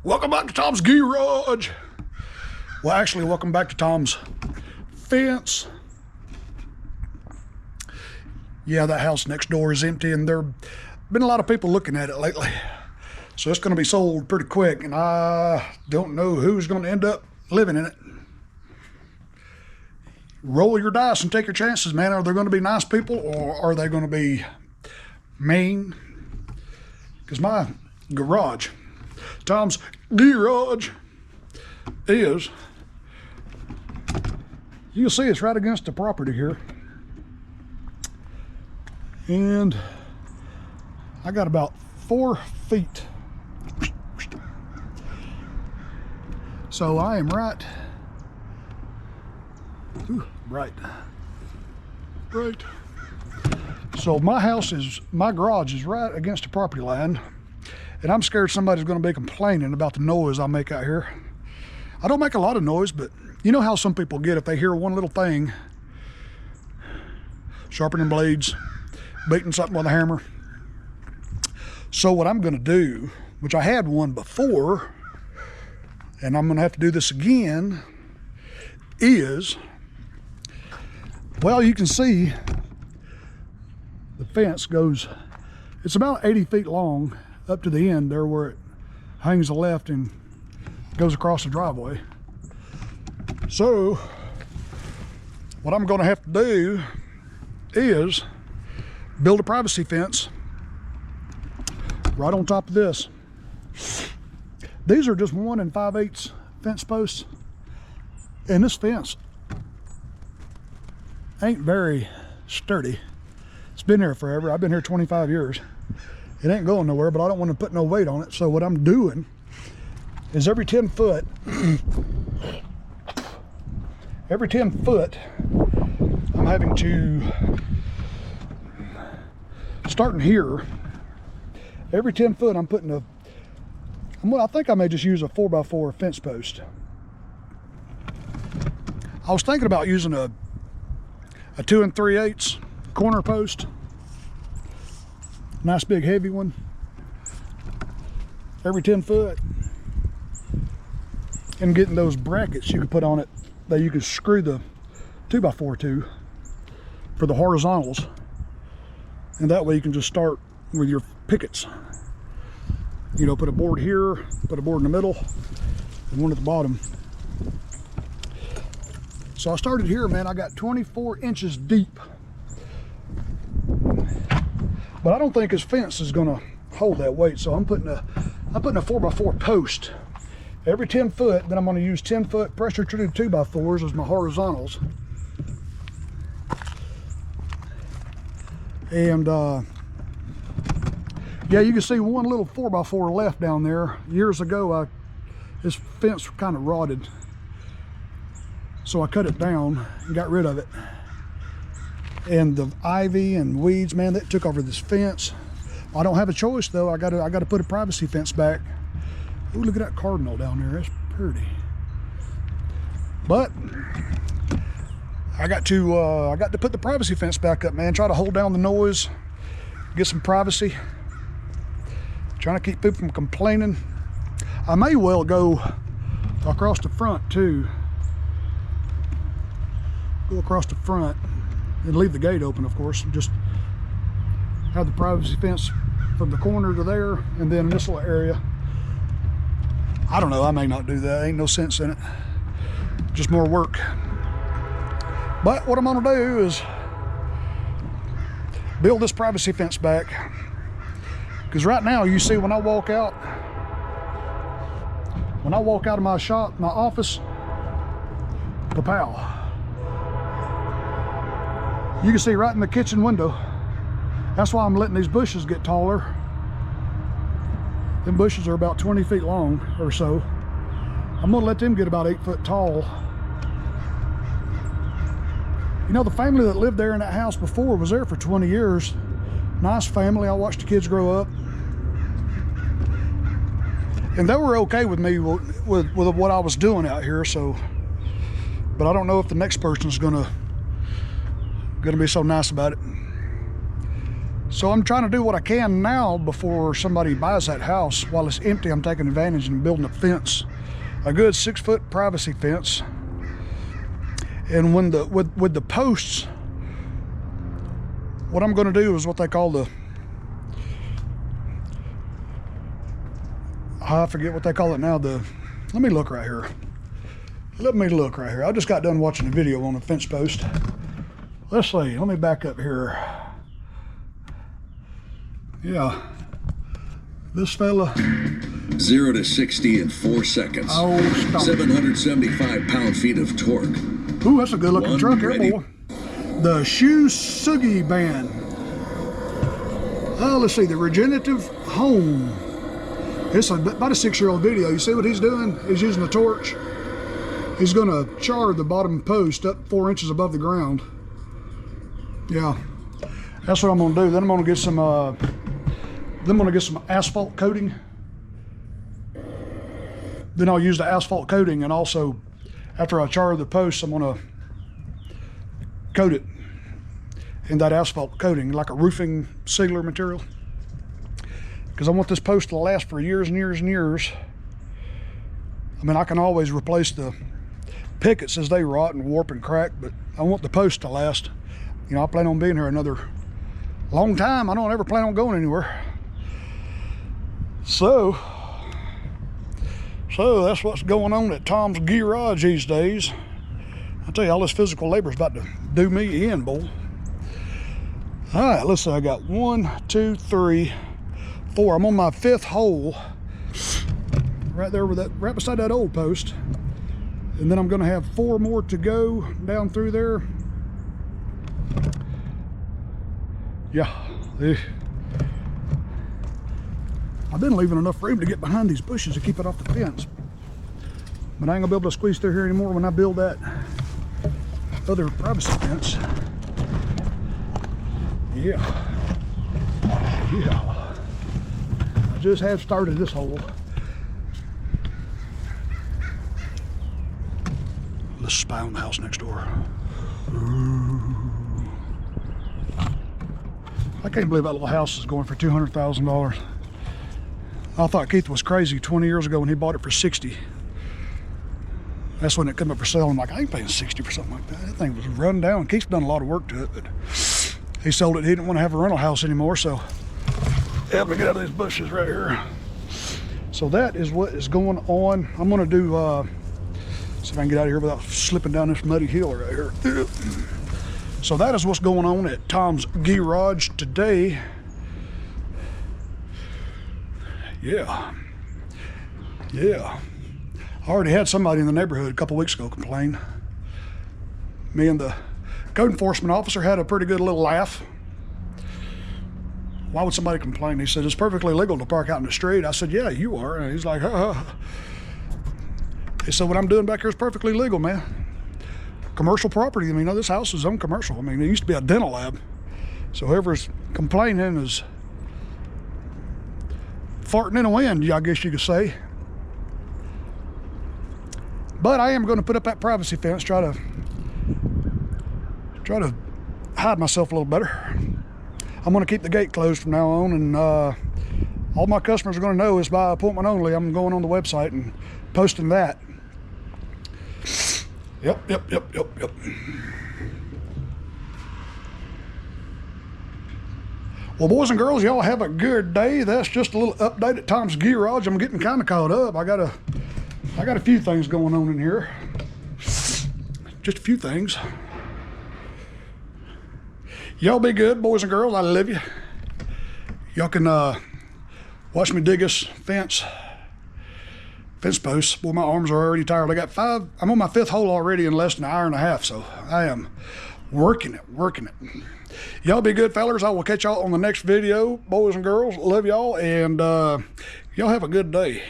Welcome back to Tom's Garage. Well, actually, welcome back to Tom's fence. Yeah, that house next door is empty, and there have been a lot of people looking at it lately. So it's going to be sold pretty quick, and I don't know who's going to end up living in it. Roll your dice and take your chances, man. Are there going to be nice people, or are they going to be mean? Because my garage, Tom's Garage, is, you can see it's right against the property here. And I got about 4 feet. So I am right. Ooh, right. So my garage is right against the property line, and I'm scared somebody's going to be complaining about the noise I make out here. I don't make a lot of noise, but you know how some people get if they hear one little thing, sharpening blades, beating something with a hammer. So what I'm going to do, which I had one before, and I'm going to have to do this again, is, well, you can see the fence goes, it's about 80 feet long up to the end there where it hangs a left and goes across the driveway. So what I'm going to have to do is build a privacy fence right on top of this. These are just 1 5/8 fence posts, and this fence ain't very sturdy. It's been here forever. I've been here 25 years. It ain't going nowhere, but I don't want to put no weight on it. So what I'm doing is every 10 foot, I'm having to, starting here, every 10 foot I'm putting I think I may just use a 4x4 fence post. I was thinking about using a 2 3/8 corner post, nice big heavy one, every 10 foot, and getting those brackets you can put on it that you can screw the 2x4 to for the horizontals, and that way you can just start with your pickets. You know, put a board here, put a board in the middle, and one at the bottom. So I started here, man. I got 24 inches deep. But I don't think his fence is gonna hold that weight. So I'm putting a 4x4 post. Every 10 foot, then I'm gonna use 10 foot pressure treated 2x4s as my horizontals. And yeah, you can see one little 4x4 left down there. Years ago, this fence kind of rotted. So I cut it down and got rid of it. And the ivy and weeds, man, that took over this fence. I don't have a choice though. I gotta put a privacy fence back. Ooh, look at that cardinal down there. That's pretty. But I got to put the privacy fence back up, man. Try to hold down the noise, get some privacy. Trying to keep people from complaining. I may well go across the front too. Go across the front and leave the gate open, of course, and just have the privacy fence from the corner to there, and then this little area. I don't know, I may not do that. Ain't no sense in it. Just more work. But what I'm gonna do is build this privacy fence back. Because right now, you see, when I walk out of my shop, my office, kapow. You can see right in the kitchen window. That's why I'm letting these bushes get taller. Them bushes are about 20 feet long or so. I'm gonna let them get about 8 foot tall. You know, the family that lived there in that house before was there for 20 years. Nice family. I watched the kids grow up. And they were okay with me with what I was doing out here, so. But I don't know if the next person's gonna be so nice about it. So I'm trying to do what I can now before somebody buys that house. While it's empty, I'm taking advantage and building a fence, a good 6-foot privacy fence. And when with the posts, what I'm going to do is what they call the, I forget what they call it now. Let me look right here. I just got done watching a video on a fence post. Let's see. Let me back up here. Yeah. This fella. 0 to 60 in 4 seconds. Oh, stop. 775 pound-feet of torque. Ooh, that's a good-looking truck here, boy. The Shoe Sugi band. Oh, let's see. The Regenerative Home. It's about a 6-year-old video. You see what he's doing? He's using a torch. He's going to char the bottom post up 4 inches above the ground. Yeah, that's what I'm going to do. Then I'm going to get some. Asphalt coating. Then I'll use the asphalt coating, and also after I char the posts, I'm going to coat it in that asphalt coating, like a roofing sealer material. Because I want this post to last for years and years and years. I mean, I can always replace the pickets as they rot and warp and crack, but I want the post to last. You know, I plan on being here another long time. I don't ever plan on going anywhere. So that's what's going on at Tom's Garage these days. I tell you, all this physical labor is about to do me in, boy. All right, let's see. I got 1, 2, 3, 4. I'm on my 5th hole, right there with that, right beside that old post. And then I'm going to have 4 more to go down through there. Yeah, I've been leaving enough room to get behind these bushes to keep it off the fence. But I ain't gonna be able to squeeze through here anymore when I build that other privacy fence. Yeah. I just have started this hole. Let's spy on the house next door. I can't believe that little house is going for $200,000. I thought Keith was crazy 20 years ago when he bought it for 60. That's when it came up for sale. I'm like, I ain't paying 60 for something like that. That thing was run down. Keith's done a lot of work to it, but he sold it. He didn't want to have a rental house anymore, so help me get out of these bushes right here. So that is what is going on. I'm gonna do, see if I can get out of here without slipping down this muddy hill right here. So that is what's going on at Tom's Garage today. Yeah. I already had somebody in the neighborhood a couple weeks ago complain. Me and the code enforcement officer had a pretty good little laugh. Why would somebody complain? He said, it's perfectly legal to park out in the street. I said, yeah, you are. And he's like, He said, what I'm doing back here is perfectly legal, man. Commercial property. I mean, this house is on commercial. I mean, it used to be a dental lab. So whoever's complaining is farting in the wind, I guess you could say. But I am going to put up that privacy fence, try to hide myself a little better. I'm going to keep the gate closed from now on, and all my customers are going to know is by appointment only. I'm going on the website and posting that. Yep. Well, boys and girls, y'all have a good day. That's just a little update at Tom's Garage. I'm getting kind of caught up. I got a few things going on in here. Just a few things. Y'all be good, boys and girls. I love you. Y'all can watch me dig this fence posts. Boy, my arms are already tired. I got 5. I'm on my 5th hole already in less than an hour and a half, so I am working it. Y'all be good, fellers. I will catch y'all on the next video, boys and girls. Love y'all, and y'all have a good day.